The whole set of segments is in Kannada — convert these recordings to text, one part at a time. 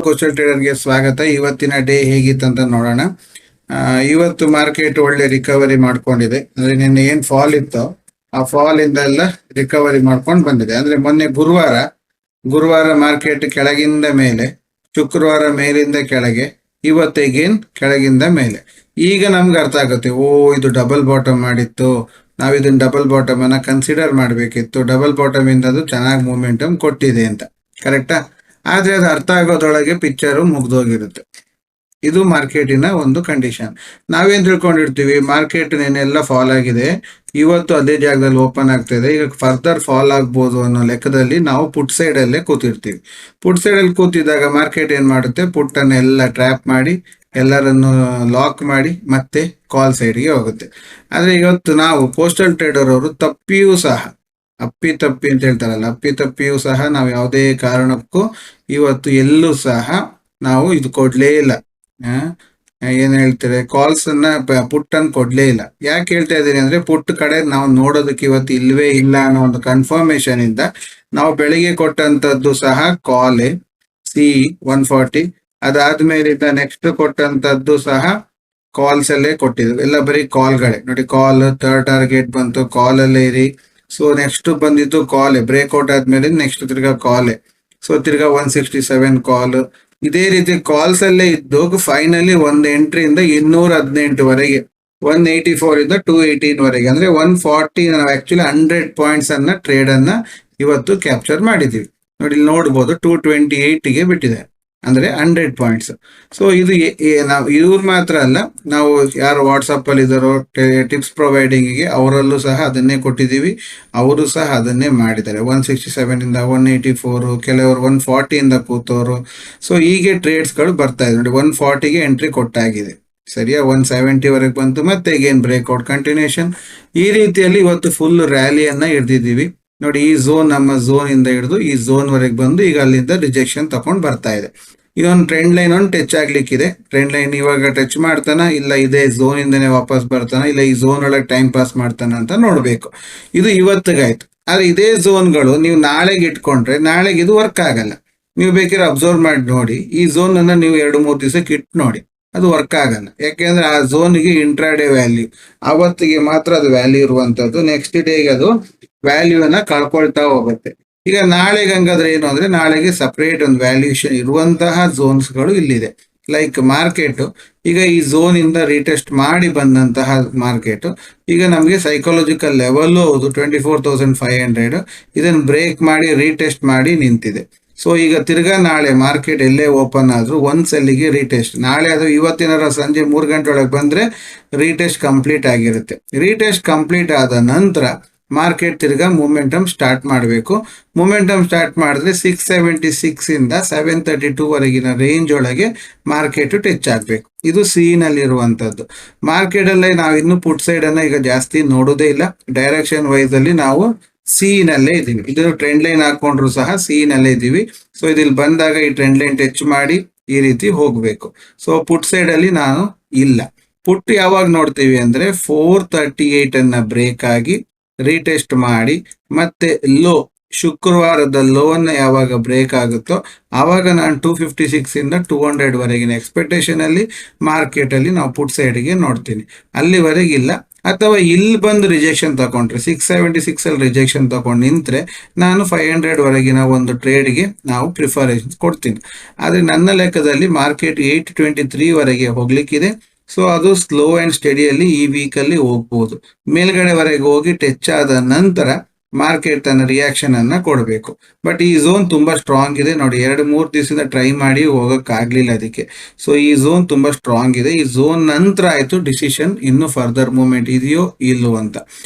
ಕೋಸ್ಟಲ್ ಟ್ರೇಡರ್ಗೆ ಸ್ವಾಗತ. ಇವತ್ತಿನ ಡೇ ಹೇಗಿತ್ತಂತ ನೋಡೋಣ. ಇವತ್ತು ಮಾರ್ಕೆಟ್ ಒಳ್ಳೆ ರಿಕವರಿ ಮಾಡ್ಕೊಂಡಿದೆ. ಅಂದ್ರೆ ನಿನ್ನೆ ಏನ್ ಫಾಲ್ ಇತ್ತೋ ಆ ಫಾಲ್ ಇಂದ ಎಲ್ಲ ರಿಕವರಿ ಮಾಡ್ಕೊಂಡು ಬಂದಿದೆ. ಅಂದ್ರೆ ಮೊನ್ನೆ ಗುರುವಾರ ಮಾರ್ಕೆಟ್ ಕೆಳಗಿಂದ ಮೇಲೆ, ಶುಕ್ರವಾರ ಮೇಲಿಂದ ಕೆಳಗೆ, ಇವತ್ತಿಗೇನ್ ಕೆಳಗಿಂದ ಮೇಲೆ. ಈಗ ನಮ್ಗೆ ಅರ್ಥ ಆಗುತ್ತೆ, ಇದು ಡಬಲ್ ಬಾಟಮ್ ಮಾಡಿತ್ತು, ನಾವ್ ಇದನ್ನ ಡಬಲ್ ಬಾಟಮ್ ಅನ್ನ ಕನ್ಸಿಡರ್ ಮಾಡ್ಬೇಕಿತ್ತು. ಡಬಲ್ ಬಾಟಮ್ ಇಂದ ಅದು ಚೆನ್ನಾಗಿ ಮೂಮೆಂಟಮ್ ಕೊಟ್ಟಿದೆ ಅಂತ. ಕರೆಕ್ಟಾ? ಆದ್ರೆ ಅದು ಅರ್ಥ ಆಗೋದ್ರೊಳಗೆ ಪಿಕ್ಚರು ಮುಗ್ದೋಗಿರುತ್ತೆ. ಇದು ಮಾರ್ಕೆಟಿನ ಒಂದು ಕಂಡೀಷನ್. ನಾವೇನ್ ತಿಳ್ಕೊಂಡಿರ್ತೀವಿ, ಮಾರ್ಕೆಟ್ ನೆನ್ನೆಲ್ಲ ಫಾಲ್ ಆಗಿದೆ, ಇವತ್ತು ಅದೇ ಜಾಗದಲ್ಲಿ ಓಪನ್ ಆಗ್ತಾ ಇದೆ, ಈಗ ಫರ್ದರ್ ಫಾಲ್ ಆಗ್ಬೋದು ಅನ್ನೋ ಲೆಕ್ಕದಲ್ಲಿ ನಾವು ಪುಟ್ ಸೈಡ್ ಅಲ್ಲೇ ಕೂತಿರ್ತೀವಿ. ಪುಟ್ ಸೈಡ್ ಅಲ್ಲಿ ಕೂತಿದ್ದಾಗ ಮಾರ್ಕೆಟ್ ಏನ್ ಮಾಡುತ್ತೆ, ಪುಟ್ ಅನ್ನೆಲ್ಲ ಟ್ರ್ಯಾಪ್ ಮಾಡಿ ಎಲ್ಲರನ್ನು ಲಾಕ್ ಮಾಡಿ ಮತ್ತೆ ಕಾಲ್ ಸೈಡ್ಗೆ ಹೋಗುತ್ತೆ. ಆದ್ರೆ ಇವತ್ತು ನಾವು ಪೋಸ್ಟಲ್ ಟ್ರೇಡರ್ ಅವರು ತಪ್ಪಿಯೂ ಸಹ, ಅಪ್ಪಿ ಅಂತ ಹೇಳ್ತಾರಲ್ಲ, ಅಪ್ಪಿಯೂ ಸಹ ನಾವು ಯಾವುದೇ ಕಾರಣಕ್ಕೂ ಇವತ್ತು ಎಲ್ಲೂ ಸಹ ನಾವು ಇದು ಕೊಡ್ಲೇ ಇಲ್ಲ. ಏನ್ ಹೇಳ್ತಾರೆ, ಕಾಲ್ಸ್ ಅನ್ನ ಪುಟ್ ಅನ್ನು ಕೊಡ್ಲೇ ಇಲ್ಲ. ಯಾಕೆ ಹೇಳ್ತಾ ಇದ್ದೀನಿ ಅಂದ್ರೆ, ಪುಟ್ ಕಡೆ ನಾವು ನೋಡೋದಕ್ಕೆ ಇವತ್ತು ಇಲ್ವೇ ಇಲ್ಲ ಅನ್ನೋ ಒಂದು ಕನ್ಫರ್ಮೇಶನ್ ಇಂದ ನಾವು ಬೆಳಿಗ್ಗೆ ಕೊಟ್ಟಂತದ್ದು ಸಹ ಕಾಲ್ ಸಿ 140, ಅದಾದ್ಮೇಲಿಂದ ನೆಕ್ಸ್ಟ್ ಕೊಟ್ಟಂತದ್ದು ಸಹ ಕಾಲ್ಸ್ ಅಲ್ಲೇ ಕೊಟ್ಟಿದ್ವಿ. ಎಲ್ಲ ಬರೀ ಕಾಲ್ಗಳೇ ನೋಡಿ. ಕಾಲ್ ಥರ್ಡ್ ಟಾರ್ಗೆಟ್ ಬಂತು, ಕಾಲ್ ಅಲ್ಲೇ ಇರಿ. ಸೊ ನೆಕ್ಸ್ಟ್ ಬಂದಿದ್ದು ಕಾಲ್, ಬ್ರೇಕ್ಔಟ್ ಆದ್ಮೇಲೆ ನೆಕ್ಸ್ಟ್ ತಿರ್ಗಾ ಕಾಲ್. ಸೊ ತಿರ್ಗಾ 167 ಕಾಲ್. ಇದೇ ರೀತಿ ಕಾಲ್ಸ್ ಅಲ್ಲೇ ಇದ್ದು ಫೈನಲಿ ಒಂದು ಎಂಟ್ರಿಯಿಂದ 218 ವರೆಗೆ, 184 ಇಂದ 218 ವರೆಗೆ, ಅಂದ್ರೆ 140 ನಾವು ಆಕ್ಚುಲಿ 100 ಪಾಯಿಂಟ್ಸ್ ಅನ್ನ ಟ್ರೇಡ್ ಅನ್ನ ಇವತ್ತು ಕ್ಯಾಪ್ಚರ್ ಮಾಡಿದೀವಿ. ನೋಡಿ, ಇಲ್ಲಿ ನೋಡ್ಬೋದು 228ಗೆ ಬಿಟ್ಟಿದೆ, ಅಂದ್ರೆ 100 ಪಾಯಿಂಟ್ಸ್. ಸೊ ಇದು ನಾವು ಇವ್ರು ಮಾತ್ರ ಅಲ್ಲ, ನಾವು ಯಾರು ವಾಟ್ಸಪ್ ಅಲ್ಲಿ ಇದಾರೋ ಟಿಪ್ಸ್ ಪ್ರೊವೈಡಿಂಗ್ ಗೆ ಅವರಲ್ಲೂ ಸಹ ಅದನ್ನೇ ಕೊಟ್ಟಿದ್ದೀವಿ. ಅವರು ಸಹ ಅದನ್ನೇ ಮಾಡಿದ್ದಾರೆ. 167 ಇಂದ 184, ಕೆಲವರು 140 ಇಂದ ಕೂತವರು. ಸೊ ಹೀಗೆ ಟ್ರೇಡ್ಸ್ ಗಳು ಬರ್ತಾ ಇದೆ ನೋಡಿ. 140ಗೆ ಎಂಟ್ರಿ ಕೊಟ್ಟಾಗಿದೆ, ಸರಿಯಾ. 170 ವರೆಗೆ ಬಂತು, ಮತ್ತೆ ಅಗೇನ್ ಬ್ರೇಕ್ಔಟ್ ಕಂಟಿನ್ಯೂಷನ್. ಈ ರೀತಿಯಲ್ಲಿ ಇವತ್ತು ಫುಲ್ ರ್ಯಾಲಿಯನ್ನ ಹಿಡ್ದಿದ್ದೀವಿ ನೋಡಿ. ಈ ಝೋನ್, ನಮ್ಮ ಝೋನ್ ಇಂದ ಹಿಡಿದು ಈ ಝೋನ್ ವರೆಗೆ ಬಂದು ಈಗ ಅಲ್ಲಿಂದ ರಿಜೆಕ್ಷನ್ ತಗೊಂಡ್ ಬರ್ತಾ ಇದೆ. ಇದೊಂದು ಟ್ರೆಂಡ್ ಲೈನ್ ಒಂದು ಟಚ್ ಆಗ್ಲಿಕ್ಕಿದೆ. ಟ್ರೆಂಡ್ ಲೈನ್ ಇವಾಗ ಟಚ್ ಮಾಡ್ತಾನ, ಇಲ್ಲ ಇದೇ ಝೋನ್ ಇಂದನೇ ವಾಪಸ್ ಬರ್ತಾನ, ಇಲ್ಲ ಈ ಝೋನ್ ಒಳಗೆ ಟೈಮ್ ಪಾಸ್ ಮಾಡ್ತಾನ ಅಂತ ನೋಡ್ಬೇಕು. ಇದು ಇವತ್ತಿಗಾಯ್ತು. ಆದ್ರೆ ಇದೇ ಝೋನ್ಗಳು ನೀವು ನಾಳೆಗೆ ಇಟ್ಕೊಂಡ್ರೆ ನಾಳೆಗೆ ಇದು ವರ್ಕ್ ಆಗಲ್ಲ. ನೀವು ಬೇಕಾದ್ರೆ ಅಬ್ಸರ್ವ್ ಮಾಡಿ ನೋಡಿ, ಈ ಝೋನ್ ಅನ್ನ ನೀವು 2-3 ದಿವಸಕ್ಕೆ ಇಟ್ಟು ನೋಡಿ, ಅದು ವರ್ಕ್ ಆಗಲ್ಲ. ಯಾಕೆಂದ್ರೆ ಆ ಝೋನ್ಗೆ ಇಂಟ್ರಾಡೇ ವ್ಯಾಲ್ಯೂ, ಅವತ್ತಿಗೆ ಮಾತ್ರ ಅದು ವ್ಯಾಲ್ಯೂ ಇರುವಂತದ್ದು. ನೆಕ್ಸ್ಟ್ ಡೇಗೆ ಅದು ವ್ಯಾಲ್ಯೂ ಅನ್ನ ಕಳ್ಕೊಳ್ತಾ ಹೋಗುತ್ತೆ. ಈಗ ನಾಳೆಗೆ ಹಂಗಾದ್ರೆ ಏನು ಅಂದ್ರೆ, ನಾಳೆಗೆ ಸಪರೇಟ್ ಒಂದು ವ್ಯಾಲ್ಯೂಷನ್ ಇರುವಂತಹ ಝೋನ್ಸ್ ಗಳು ಇಲ್ಲಿದೆ. ಲೈಕ್ ಮಾರ್ಕೆಟ್ ಈಗ ಈ ಝೋನ್ ಇಂದ ರೀಟೆಸ್ಟ್ ಮಾಡಿ ಬಂದಂತಹ ಮಾರ್ಕೆಟ್ ಈಗ ನಮಗೆ ಸೈಕಾಲಜಿಕಲ್ ಲೆವೆಲ್ ಹೌದು 24,500, ಇದನ್ನ ಬ್ರೇಕ್ ಮಾಡಿ ರೀಟೆಸ್ಟ್ ಮಾಡಿ ನಿಂತಿದೆ. ಸೊ ಈಗ ತಿರ್ಗಾ ನಾಳೆ ಮಾರ್ಕೆಟ್ ಎಲ್ಲೇ ಓಪನ್ ಆದ್ರೂ ಒಂದ್ ಸೆಲ್ಲಿಗೆ ರೀಟೆಸ್ಟ್, ನಾಳೆ ಅದು ಇವತ್ತಿನ ಸಂಜೆ 3 ಗಂಟೆ ಒಳಗೆ ಬಂದ್ರೆ ರೀಟೆಸ್ಟ್ ಕಂಪ್ಲೀಟ್ ಆಗಿರುತ್ತೆ. ರೀಟೆಸ್ಟ್ ಕಂಪ್ಲೀಟ್ ಆದ ನಂತರ ಮಾರ್ಕೆಟ್ ತಿರ್ಗಾ ಮೂಮೆಂಟಮ್ ಸ್ಟಾರ್ಟ್ ಮಾಡಬೇಕು. ಮೂಮೆಂಟಮ್ ಸ್ಟಾರ್ಟ್ ಮಾಡಿದ್ರೆ 676 ಇಂದ 732 ವರೆಗಿನ ರೇಂಜ್ ಒಳಗೆ ಮಾರ್ಕೆಟ್ ಟಚ್ ಆಗ್ಬೇಕು. ಇದು ಸಿ ನಲ್ಲಿ ಇರುವಂತದ್ದು. ಮಾರ್ಕೆಟ್ ಅಲ್ಲೇ ನಾವು ಇನ್ನು ಪುಟ್ ಸೈಡ್ ಅನ್ನ ಈಗ ಜಾಸ್ತಿ ನೋಡೋದೇ ಇಲ್ಲ. ಡೈರೆಕ್ಷನ್ ವೈಸ್ ಅಲ್ಲಿ ನಾವು ಸಿ ನಲ್ಲೇ ಇದೀವಿ. ಇದು ಟ್ರೆಂಡ್ ಲೈನ್ ಹಾಕೊಂಡ್ರು ಸಹ ಸಿ ನಲ್ಲೇ ಇದೀವಿ. ಸೊ ಇದಿಲ್ಲಿ ಬಂದಾಗ ಈ ಟ್ರೆಂಡ್ ಲೈನ್ ಟಚ್ ಮಾಡಿ ಈ ರೀತಿ ಹೋಗ್ಬೇಕು. ಸೊ ಪುಟ್ ಸೈಡ್ ಅಲ್ಲಿ ನಾನು ಇಲ್ಲ. ಪುಟ್ ಯಾವಾಗ ನೋಡ್ತೀವಿ ಅಂದ್ರೆ 438 ಅನ್ನ ಬ್ರೇಕ್ ಆಗಿ ರೀಟೆಸ್ಟ್ ಮಾಡಿ ಮತ್ತೆ ಲೋ, ಶುಕ್ರವಾರದ ಲೋ ಅನ್ನ ಯಾವಾಗ ಬ್ರೇಕ್ ಆಗುತ್ತೋ ಆವಾಗ ನಾನು 256 ಇಂದ 200 ವರೆಗಿನ ಎಕ್ಸ್ಪೆಕ್ಟೇಷನ್ ಅಲ್ಲಿ ಮಾರ್ಕೆಟ್ ಅಲ್ಲಿ ನಾವು ಪುಟ್ ಸೈಡ್ಗೆ ನೋಡ್ತೀನಿ. ಅಲ್ಲಿವರೆಗಿಲ್ಲ. ಅಥವಾ ಇಲ್ಲಿ ಬಂದು ರಿಜೆಕ್ಷನ್ ತಗೊಂಡ್ರೆ 676 ಅಲ್ಲಿ ರಿಜೆಕ್ಷನ್ ತಗೊಂಡು ನಿಂತ್ರೆ ನಾನು 500 ವರೆಗಿನ ಒಂದು ಟ್ರೇಡ್ಗೆ ನಾವು ಪ್ರಿಫರೆನ್ಸ್ ಕೊಡ್ತೀನಿ. ಆದ್ರೆ ನನ್ನ ಲೆಕ್ಕದಲ್ಲಿ ಮಾರ್ಕೆಟ್ 823 ವರೆಗೆ ಹೋಗ್ಲಿಕ್ಕಿದೆ. ಸೊ ಅದು ಸ್ಲೋ ಅಂಡ್ ಸ್ಟಡಿಯಲ್ಲಿ ಈ ವೀಕ್ ಅಲ್ಲಿ ಹೋಗ್ಬೋದು. ಮೇಲ್ಗಡೆವರೆಗೆ ಹೋಗಿ ಟಚ್ ಆದ ನಂತರ ಮಾರ್ಕೆಟ್ ತನ್ನ ರಿಯಾಕ್ಷನ್ ಅನ್ನ ಕೊಡಬೇಕು. ಬಟ್ ಈ ಝೋನ್ ತುಂಬಾ ಸ್ಟ್ರಾಂಗ್ ಇದೆ ನೋಡಿ. 2-3 ದಿವಸದಿಂದ ಟ್ರೈ ಮಾಡಿ ಹೋಗಕ್ ಆಗ್ಲಿಲ್ಲ ಅದಕ್ಕೆ. ಸೊ ಈ ಝೋನ್ ತುಂಬಾ ಸ್ಟ್ರಾಂಗ್ ಇದೆ. ಈ ಝೋನ್ ನಂತರ ಆಯ್ತು ಡಿಸಿಷನ್, ಇನ್ನು ಫರ್ದರ್ ಮೂವ್ಮೆಂಟ್ ಇದೆಯೋ ಇಲ್ಲೋ ಅಂತ.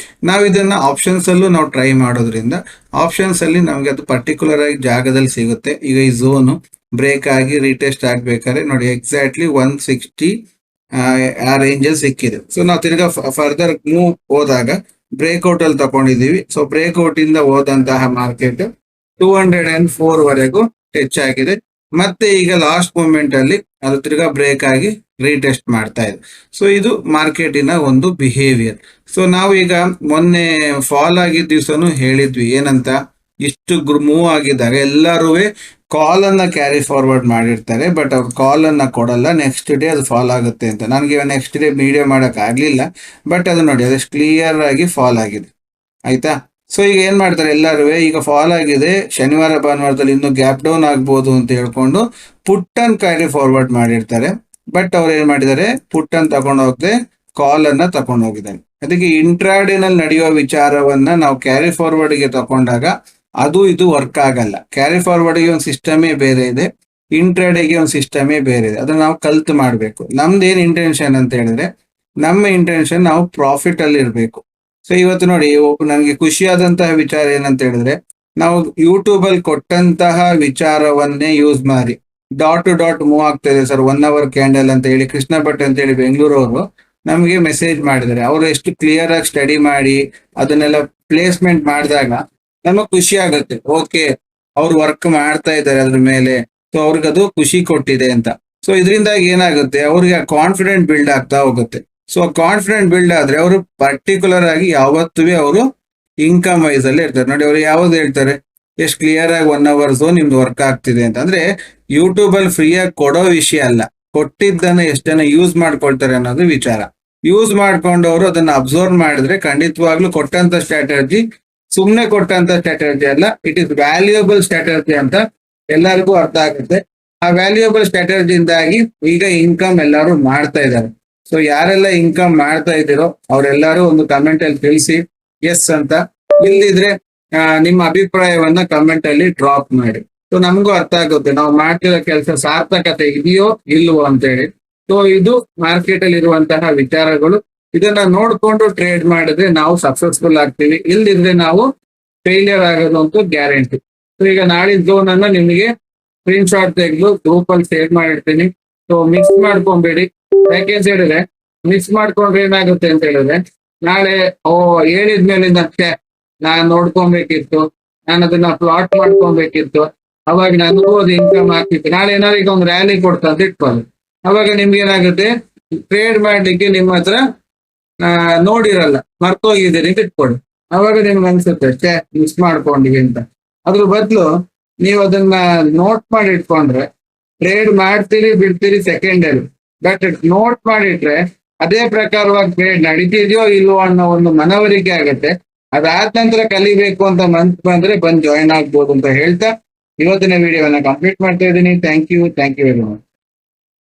ನಾವು ಇದನ್ನ ಆಪ್ಷನ್ಸ್ ಅಲ್ಲೂ ನಾವು ಟ್ರೈ ಮಾಡೋದ್ರಿಂದ ಆಪ್ಷನ್ಸ್ ಅಲ್ಲಿ ನಮ್ಗೆ ಅದು ಪರ್ಟಿಕ್ಯುಲರ್ ಆಗಿ ಜಾಗದಲ್ಲಿ ಸಿಗುತ್ತೆ. ಈಗ ಈ ಝೋನ್ ಬ್ರೇಕ್ ಆಗಿ ರೀಟೆಸ್ಟ್ ಆಗ್ಬೇಕಾದ್ರೆ ನೋಡಿ, ಎಕ್ಸಾಕ್ಟ್ಲಿ 160 ಆ ರೇಂಜಲ್ಲಿ ಸಿಕ್ಕಿದೆ. ಸೊ ನಾವು ತಿರ್ಗಾ ಫರ್ದರ್ ಮೂವ್ ಹೋದಾಗ ಬ್ರೇಕ್ಔಟ್ ಅಲ್ಲಿ ತಗೊಂಡಿದೀವಿ. ಸೊ ಬ್ರೇಕ್ಔಟ್ ಇಂದ ಹೋದಂತಹ ಮಾರ್ಕೆಟ್ 204 ವರೆಗೂ ಟಚ್ ಆಗಿದೆ. ಮತ್ತೆ ಈಗ ಲಾಸ್ಟ್ ಮೂಮೆಂಟ್ ಅಲ್ಲಿ ಅದು ತಿರ್ಗಾ ಬ್ರೇಕ್ ಆಗಿ ರೀಟೆಸ್ಟ್ ಮಾಡ್ತಾ ಇದೆ. ಸೊ ಇದು ಮಾರ್ಕೆಟಿನ ಒಂದು ಬಿಹೇವಿಯರ್. ಸೊ ನಾವು ಈಗ ಮೊನ್ನೆ ಫಾಲ್ ಆಗಿದ್ದ ದಿವಸನು ಹೇಳಿದ್ವಿ ಏನಂತ, ಇಷ್ಟು ಮೂವ್ ಆಗಿದ್ದಾಗ ಎಲ್ಲರೂ ಕಾಲ್ ಅನ್ನ ಕ್ಯಾರಿ ಫಾರ್ವರ್ಡ್ ಮಾಡಿರ್ತಾರೆ, ಬಟ್ ಅವ್ರು ಕಾಲ್ ಅನ್ನ ಕೊಡಲ್ಲ, ನೆಕ್ಸ್ಟ್ ಡೇ ಅದು ಫಾಲ್ ಆಗುತ್ತೆ ಅಂತ. ನನಗೆ ನೆಕ್ಸ್ಟ್ ಡೇ ವಿಡಿಯೋ ಮಾಡಕ್ ಆಗ್ಲಿಲ್ಲ, ಬಟ್ ಅದು ನೋಡಿ ಅದಷ್ಟು ಕ್ಲಿಯರ್ ಆಗಿ ಫಾಲ್ ಆಗಿದೆ. ಆಯ್ತಾ? ಸೊ ಈಗ ಏನ್ ಮಾಡ್ತಾರೆ ಎಲ್ಲರೂ, ಈಗ ಫಾಲ್ ಆಗಿದೆ, ಶನಿವಾರ ಭಾನುವಾರದಲ್ಲಿ ಇನ್ನೂ ಗ್ಯಾಪ್ ಡೌನ್ ಆಗ್ಬೋದು ಅಂತ ಹೇಳ್ಕೊಂಡು ಪುಟ್ ಅನ್ ಕ್ಯಾರಿ ಫಾರ್ವರ್ಡ್ ಮಾಡಿರ್ತಾರೆ. ಬಟ್ ಅವ್ರು ಏನ್ ಮಾಡಿದ್ದಾರೆ, ಪುಟ್ ಅನ್ ತಗೊಂಡು ಹೋಗದೆ ಕಾಲ್ ಅನ್ನ ತಗೊಂಡು ಹೋಗಿದ್ದಾರೆ. ಅದಕ್ಕೆ ಇಂಟ್ರಾಡೇನಲ್ಲಿ ನಡೆಯುವ ವಿಚಾರವನ್ನ ನಾವು ಕ್ಯಾರಿ ಫಾರ್ವರ್ಡ್ ಗೆ ತಗೊಂಡಾಗ ಅದು ಇದು ವರ್ಕ್ ಆಗಲ್ಲ. ಕ್ಯಾರಿ ಫಾರ್ವರ್ಡ್ ಗೆ ಒಂದು ಸಿಸ್ಟಮೇ ಬೇರೆ ಇದೆ, ಇಂಟ್ರಾಡೇಗೆ ಒಂದು ಸಿಸ್ಟಮೇ ಬೇರೆ ಇದೆ. ಅದನ್ನ ನಾವು ಕಲ್ತು ಮಾಡ್ಬೇಕು. ನಮ್ದೇನ್ ಇಂಟೆನ್ಷನ್ ಅಂತ ಹೇಳಿದ್ರೆ, ನಮ್ಮ ಇಂಟೆನ್ಷನ್ ನಾವು ಪ್ರಾಫಿಟ್ ಅಲ್ಲಿ ಇರ್ಬೇಕು. ಸೊ ಇವತ್ತು ನೋಡಿ, ನನಗೆ ಖುಷಿಯಾದಂತಹ ವಿಚಾರ ಏನಂತ ಹೇಳಿದ್ರೆ, ನಾವು ಯೂಟ್ಯೂಬ್ ಅಲ್ಲಿ ಕೊಟ್ಟಂತಹ ವಿಚಾರವನ್ನೇ ಯೂಸ್ ಮಾಡಿ ಡಾಟ್ ಟು ಡಾಟ್ ಮೂವ್ ಆಗ್ತಾ ಇದೆ ಸರ್, 1 hour ಕ್ಯಾಂಡಲ್ ಅಂತ ಹೇಳಿ ಕೃಷ್ಣ ಭಟ್ ಅಂತ ಹೇಳಿ ಬೆಂಗಳೂರವರು ನಮಗೆ ಮೆಸೇಜ್ ಮಾಡಿದ್ದಾರೆ. ಅವರು ಎಷ್ಟು ಕ್ಲಿಯರ್ ಆಗಿ ಸ್ಟಡಿ ಮಾಡಿ ಅದನ್ನೆಲ್ಲ ಪ್ಲೇಸ್ಮೆಂಟ್ ಮಾಡಿದಾಗ ನಮಗ್ ಖುಷಿ ಆಗುತ್ತೆ. ಓಕೆ, ಅವ್ರು ವರ್ಕ್ ಮಾಡ್ತಾ ಇದ್ದಾರೆ ಅದ್ರ ಮೇಲೆ, ಸೊ ಅವ್ರಿಗೆ ಅದು ಖುಷಿ ಕೊಟ್ಟಿದೆ ಅಂತ. ಸೊ ಇದರಿಂದಾಗಿ ಏನಾಗುತ್ತೆ, ಅವ್ರಿಗೆ ಕಾನ್ಫಿಡೆಂಟ್ ಬಿಲ್ಡ್ ಆಗ್ತಾ ಹೋಗುತ್ತೆ. ಸೊ ಕಾನ್ಫಿಡೆಂಟ್ ಬಿಲ್ಡ್ ಆದ್ರೆ ಅವರು ಪರ್ಟಿಕ್ಯುಲರ್ ಆಗಿ ಯಾವತ್ತೂ ಅವರು ಇನ್ಕಮ್ ವೈಸ್ ಅಲ್ಲಿ ಇರ್ತಾರೆ. ನೋಡಿ, ಅವ್ರು ಯಾವ್ದು ಹೇಳ್ತಾರೆ, ಎಷ್ಟು ಕ್ಲಿಯರ್ ಆಗಿ 1 hour ನಿಮ್ದು ವರ್ಕ್ ಆಗ್ತಿದೆ ಅಂತ. ಅಂದ್ರೆ ಯೂಟ್ಯೂಬ್ ಅಲ್ಲಿ ಫ್ರೀಯಾಗಿ ಕೊಡೋ ವಿಷಯ ಅಲ್ಲ, ಕೊಟ್ಟಿದ್ದನ್ನ ಎಷ್ಟು ಜನ ಯೂಸ್ ಮಾಡ್ಕೊಳ್ತಾರೆ ಅನ್ನೋದು ವಿಚಾರ. ಯೂಸ್ ಮಾಡ್ಕೊಂಡವರು ಅದನ್ನ ಅಬ್ಸರ್ವ್ ಮಾಡಿದ್ರೆ ಖಂಡಿತವಾಗ್ಲೂ ಕೊಟ್ಟಂತ ಸ್ಟ್ರಾಟಜಿ ಸುಮ್ನೆ ಕೊಟ್ಟಂತ ಸ್ಟ್ರಾಟಜಿ ಅಲ್ಲ, ಇಟ್ ಇಸ್ ವ್ಯಾಲ್ಯೂಯಬಲ್ ಸ್ಟ್ರಾಟಜಿ ಅಂತ ಎಲ್ಲರಿಗೂ ಅರ್ಥ ಆಗುತ್ತೆ. ಆ ವ್ಯಾಲ್ಯೂಯಬಲ್ ಸ್ಟ್ರಾಟಜಿಯಿಂದಾಗಿ ಈಗ ಇನ್ಕಮ್ ಎಲ್ಲರೂ ಮಾಡ್ತಾ ಇದ್ದಾರೆ. ಸೊ ಯಾರೆಲ್ಲ ಇನ್ಕಮ್ ಮಾಡ್ತಾ ಇದ್ದೀರೋ ಅವರೆಲ್ಲರೂ ಒಂದು ಕಮೆಂಟ್ ಅಲ್ಲಿ ತಿಳಿಸಿ ಎಸ್ ಅಂತ. ಇಲ್ದಿದ್ರೆ ನಿಮ್ಮ ಅಭಿಪ್ರಾಯವನ್ನ ಕಮೆಂಟ್ ಅಲ್ಲಿ ಡ್ರಾಪ್ ಮಾಡಿ. ಸೊ ನಮಗೂ ಅರ್ಥ ಆಗುತ್ತೆ ನಾವು ಮಾಡ್ತಿರೋ ಕೆಲಸ ಸಾರ್ಥಕತೆ ಇದೆಯೋ ಇಲ್ವೋ ಅಂತ ಹೇಳಿ. ಸೊ ಇದು ಮಾರ್ಕೆಟ್ ಅಲ್ಲಿ ಇರುವಂತಹ ವಿಚಾರಗಳು. ಇದನ್ನ ನೋಡ್ಕೊಂಡು ಟ್ರೇಡ್ ಮಾಡಿದ್ರೆ ನಾವು ಸಕ್ಸಸ್ಫುಲ್ ಆಗ್ತೀವಿ, ಇಲ್ದಿದ್ರೆ ನಾವು ಫೇಲಿಯರ್ ಆಗೋದು ಅಂತೂ ಗ್ಯಾರಂಟಿ. ಸೊ ಈಗ ನಾಳಿನ ಝೋನ್ ಅನ್ನ ನಿಮಗೆ ಸ್ಕ್ರೀನ್ ಶಾಟ್ ತೆಗೆದು ಗ್ರೂಪ್ ಅಲ್ಲಿ ಶೇರ್ ಮಾಡಿರ್ತೀನಿ. ಸೊ ಮಿಕ್ಸ್ ಮಾಡ್ಕೊಂಬೇಡಿ. ಯಾಕೆಂತ ಹೇಳಿದ್ರೆ ಮಿಕ್ಸ್ ಮಾಡ್ಕೊಂಡ್ರೆ ಏನಾಗುತ್ತೆ ಅಂತ ಹೇಳಿದ್ರೆ, ನಾಳೆ ಹೇಳಿದ್ಮೇಲಿಂದ ನಾನ್ ನೋಡ್ಕೊಬೇಕಿತ್ತು, ನಾನು ಅದನ್ನ ಪ್ಲಾಟ್ ಮಾಡ್ಕೊಬೇಕಿತ್ತು, ಅವಾಗ ನನಗೂ ಅದು ಇನ್ಕಮ್ ಆಗ್ತಿತ್ತು. ನಾಳೆ ಏನಾದ್ರು ಈಗ ಒಂದು ರ್ಯಾಲಿ ಕೊಡ್ತಾ ಅಂತ ಇಟ್ಕೊಳ್ಳಿ, ಅವಾಗ ನಿಮ್ಗೆ ಏನಾಗುತ್ತೆ, ಟ್ರೇಡ್ ಮಾಡ್ಲಿಕ್ಕೆ ನಿಮ್ಮ ಹತ್ರ ನೋಡಿರಲ್ಲ, ಮರ್ತೋಗಿದ್ದೀರಿ ಅಂತ ಇಟ್ಕೊಳ್ಳಿ. ಅವಾಗ ನಿಮ್ಗೆ ಅನ್ಸುತ್ತೆ ಮಿಸ್ ಮಾಡ್ಕೊಂಡಿವಿ ಅಂತ. ಅದ್ರ ಬದಲು ನೀವು ಅದನ್ನ ನೋಟ್ ಮಾಡಿ ಇಟ್ಕೊಂಡ್ರೆ ಟ್ರೇಡ್ ಮಾಡ್ತೀರಿ ಬಿಡ್ತೀರಿ ಸೆಕೆಂಡರಿ, ಬಟ್ ನೋಟ್ ಮಾಡಿಟ್ರೆ ಅದೇ ಪ್ರಕಾರವಾಗಿ ಟ್ರೇಡ್ ನಡೀತಿದ್ಯೋ ಇಲ್ವೋ ಅನ್ನೋ ಒಂದು ಮನವರಿಕೆ ಆಗುತ್ತೆ. ಅದಾದ ನಂತರ ಕಲಿಬೇಕು ಅಂತ ಮನ್ಸು ಬಂದ್ರೆ ಬಂದು ಜಾಯಿನ್ ಆಗ್ಬೋದು ಅಂತ ಹೇಳ್ತಾ ಇವತ್ತಿನ ವಿಡಿಯೋನ ಕಂಪ್ಲೀಟ್ ಮಾಡ್ತಾ ಇದ್ದೀನಿ. Thank you very much.